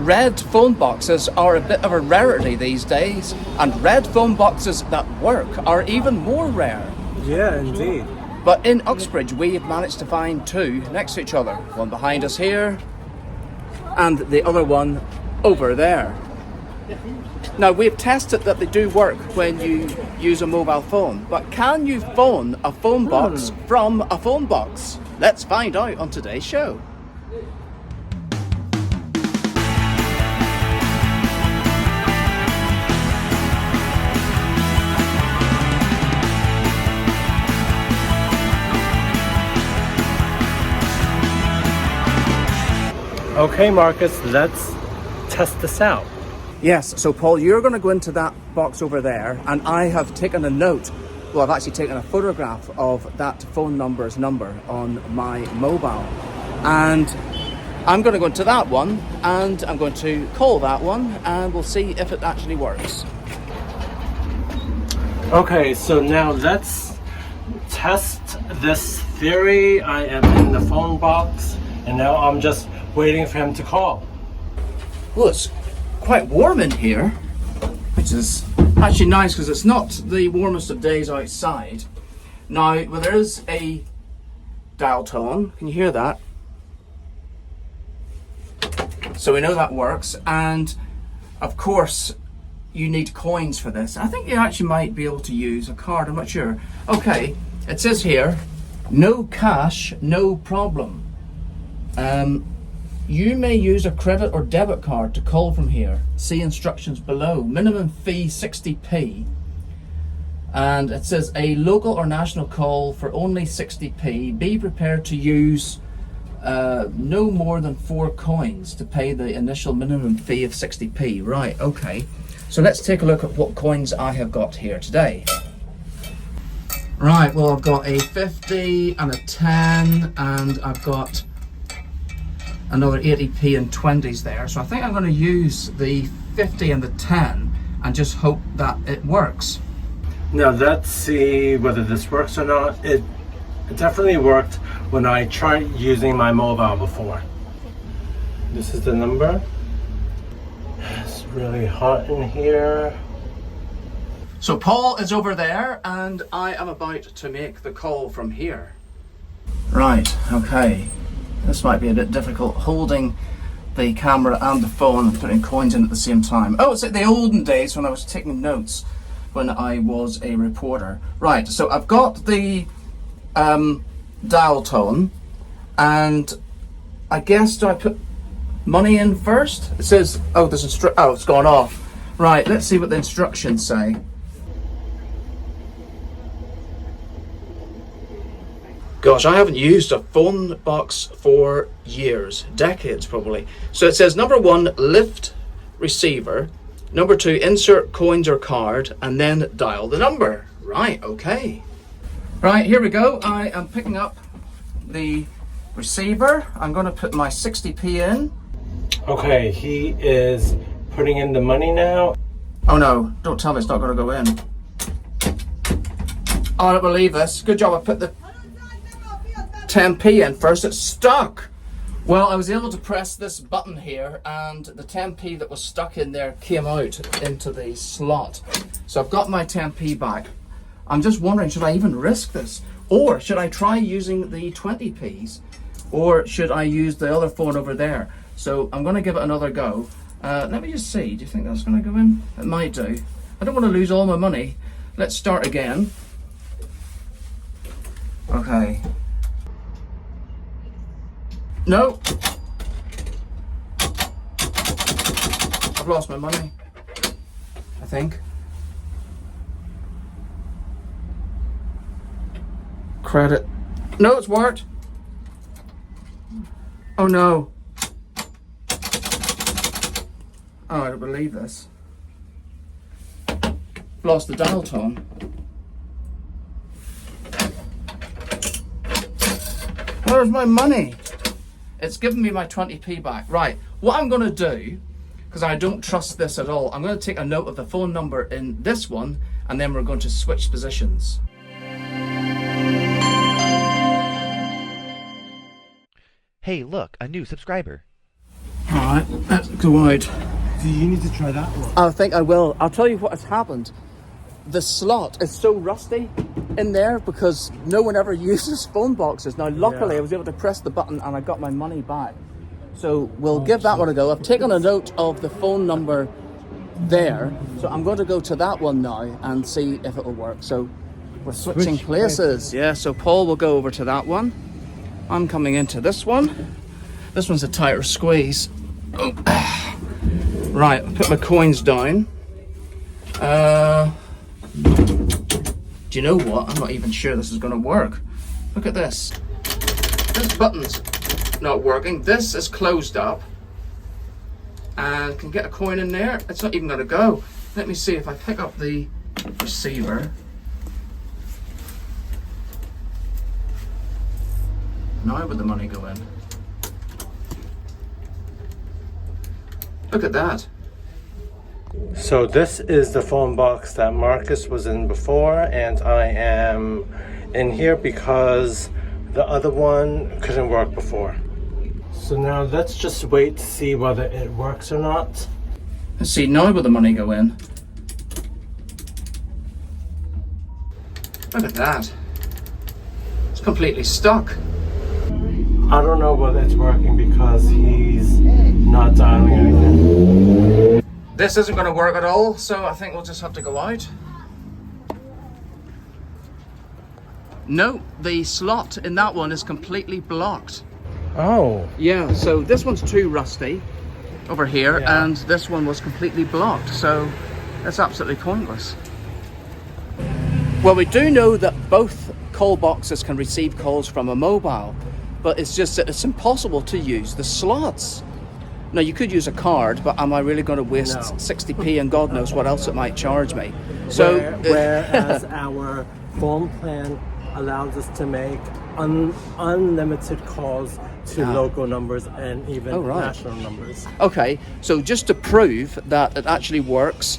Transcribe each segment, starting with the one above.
red phone boxes are a bit of a rarity these days, and red phone boxes that work are even more rare. Yeah, indeed. But in Uxbridge, we have managed to find two next to each other. One behind us here, and the other one over there. Now, we've tested that they do work when you use a mobile phone, but can you phone a phone box from a phone box? Let's find out on today's show. Okay, Marcus, let's test this out. Yes, so Paul, you're going to go into that box over there, and I have taken a note. Well, I've actually taken a photograph of that phone number's number on my mobile. And I'm going to go into that one, and I'm going to call that one, and we'll see if it actually works. Okay, so now let's test this theory. I am in the phone box, and now I'm just waiting for him to call. Well, it's quite warm in here, which is actually nice because it's not the warmest of days outside. Now, well, there is a dial tone. Can you hear that? So we know that works, and of course you need coins for this. I think you actually might be able to use a card, I'm not sure. Okay, it says here, no cash, no problem. You may use a credit or debit card to call from here. See instructions below. Minimum fee 60p. And it says a local or national call for only 60p. Be prepared to use no more than 4 coins to pay the initial minimum fee of 60p. Right, okay. So let's take a look at what coins I have got here today. Right, well, I've got a 50 and a 10, and I've got another 80p and 20s there. So I think I'm going to use the 50 and the 10 and just hope that it works. Now let's see whether this works or not. It definitely worked when I tried using my mobile before. This is the number. It's really hot in here. So Paul is over there, and I am about to make the call from here. Right, okay. This might be a bit difficult holding the camera and the phone and putting coins in at the same time. Oh, it's like the olden days when I was taking notes when I was a reporter. Right, so I've got the dial tone, and I guess, do I put money in first? It says, oh, there's it's gone off. Right, let's see what the instructions say. Gosh, I haven't used a phone box for years, decades probably. So it says number 1, lift receiver. Number 2, insert coins or card, and then dial the number. Right, okay. Right, here we go. I am picking up the receiver. I'm going to put my 60p in. Okay, he is putting in the money now. Oh no, don't tell me it's not going to go in. Oh, I don't believe this. Good job, I put the 10p in first. It's stuck. Well, I was able to press this button here, and the 10p that was stuck in there came out into the slot. So I've got my 10p back. I'm just wondering, should I even risk this? Or should I try using the 20p's? Or should I use the other phone over there? So I'm going to give it another go. Let me just see. Do you think that's going to go in? It might do. I don't want to lose all my money. Let's start again. Okay. No. I've lost my money, I think. Credit. No, it's worked. Oh no. Oh, I don't believe this. Lost the dial tone. Where's my money? It's given me my 20p back. Right, what I'm going to do, because I don't trust this at all, I'm going to take a note of the phone number in this one, and then we're going to switch positions. Hey, look, a new subscriber. Oh, Right, let's go out. Do you need to try that one? I think I will. I'll tell you what has happened. The slot is so rusty in there because no one ever uses phone boxes. Now, luckily, I was able to press the button and I got my money back. So we'll give that one a go. I've taken a note of the phone number there. So I'm going to go to that one now and see if it will work. So we're switching places. Yeah, so Paul will go over to that one. I'm coming into this one. This one's a tighter squeeze. Oh. Right, I'll put my coins down. Do you know what? I'm not even sure this is going to work. Look at this. This button's not working. This is closed up. And can get a coin in there. It's not even going to go. Let me see if I pick up the receiver. Now would the money go in? Look at that. So this is the phone box that Marcus was in before, and I am in here because the other one couldn't work before. So now let's just wait to see whether it works or not. Let's see, now will the money go in? Look at that. It's completely stuck. I don't know whether it's working because he's not dialing anything. This isn't going to work at all, so I think we'll just have to go out. No, the slot in that one is completely blocked. Oh. Yeah, so this one's too rusty over here, and this one was completely blocked, so it's absolutely pointless. Well, we do know that both call boxes can receive calls from a mobile, but it's just that it's impossible to use the slots. Now, you could use a card, but am I really going to waste 60p and God knows what else it might charge me? So, whereas our phone plan allows us to make unlimited calls to local numbers and even national numbers. Okay, so just to prove that it actually works,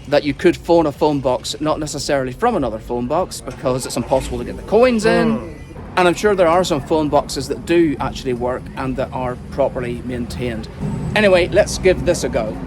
that you could phone a phone box, not necessarily from another phone box, because it's impossible to get the coins in. And I'm sure there are some phone boxes that do actually work and that are properly maintained. Anyway, let's give this a go.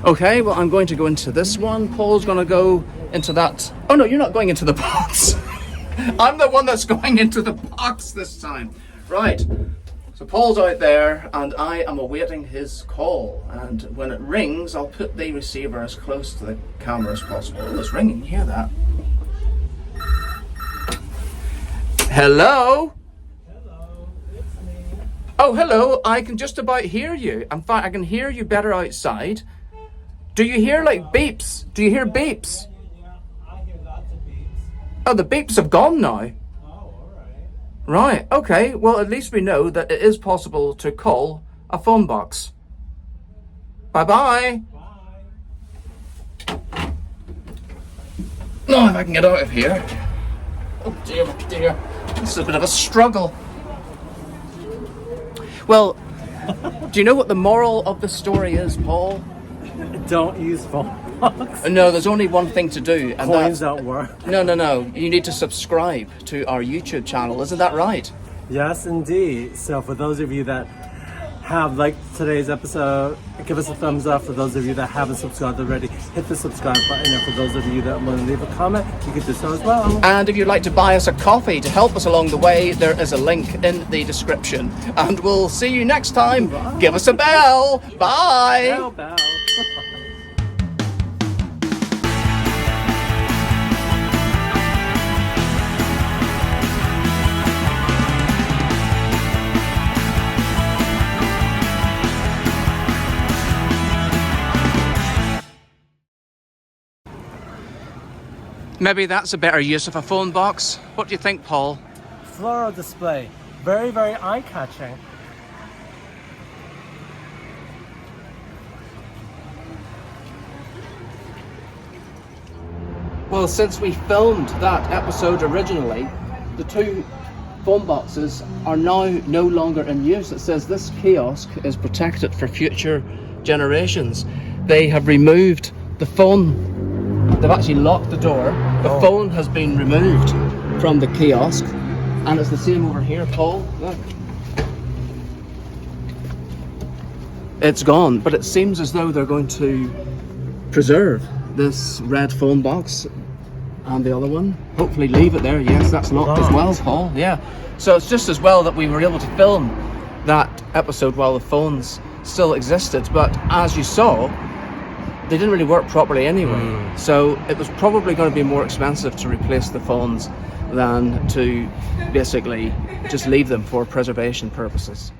Okay, well, I'm going to go into this one. Paul's going to go into that. Oh no, you're not going into the box. I'm the one that's going into the box this time. Right, so Paul's out there and I am awaiting his call. And when it rings, I'll put the receiver as close to the camera as possible. Oh, it's ringing, you hear that? Hello? Hello, it's me. Oh, hello, I can just about hear you. In fact, I can hear you better outside. Do you hear like beeps? Do you hear beeps? Yeah, I hear lots of beeps. Oh, the beeps have gone now. Oh, alright. Right, okay, well at least we know that it is possible to call a phone box. Bye-bye. Bye. Now if I can get out of here. Oh dear, oh dear. This is a bit of a struggle. Well, do you know what the moral of the story is, Paul? Don't use phone box. No, there's only one thing to do, and Coins don't work. No. You need to subscribe to our YouTube channel. Isn't that right? Yes, indeed. So for those of you that have liked today's episode, give us a thumbs up. For those of you that haven't subscribed already, hit the subscribe button. And for those of you that want to leave a comment, you can do so as well. And if you'd like to buy us a coffee to help us along the way, there is a link in the description. And we'll see you next time. Bye. Give us a bell. Bye. Bell. Maybe that's a better use of a phone box. What do you think, Paul? Floral display. Very, very eye-catching. Well, since we filmed that episode originally, the two phone boxes are now no longer in use. It says this kiosk is protected for future generations. They have removed the phone. They've actually locked the door. The phone has been removed from the kiosk, and it's the same over here, Paul. Look. it's gone. But it seems as though they're going to preserve this red phone box and the other one. Hopefully leave it there. Yes, that's locked as well, Paul. Yeah. So it's just as well that we were able to film that episode while the phones still existed. But as you saw, they didn't really work properly anyway. So it was probably going to be more expensive to replace the phones than to basically just leave them for preservation purposes.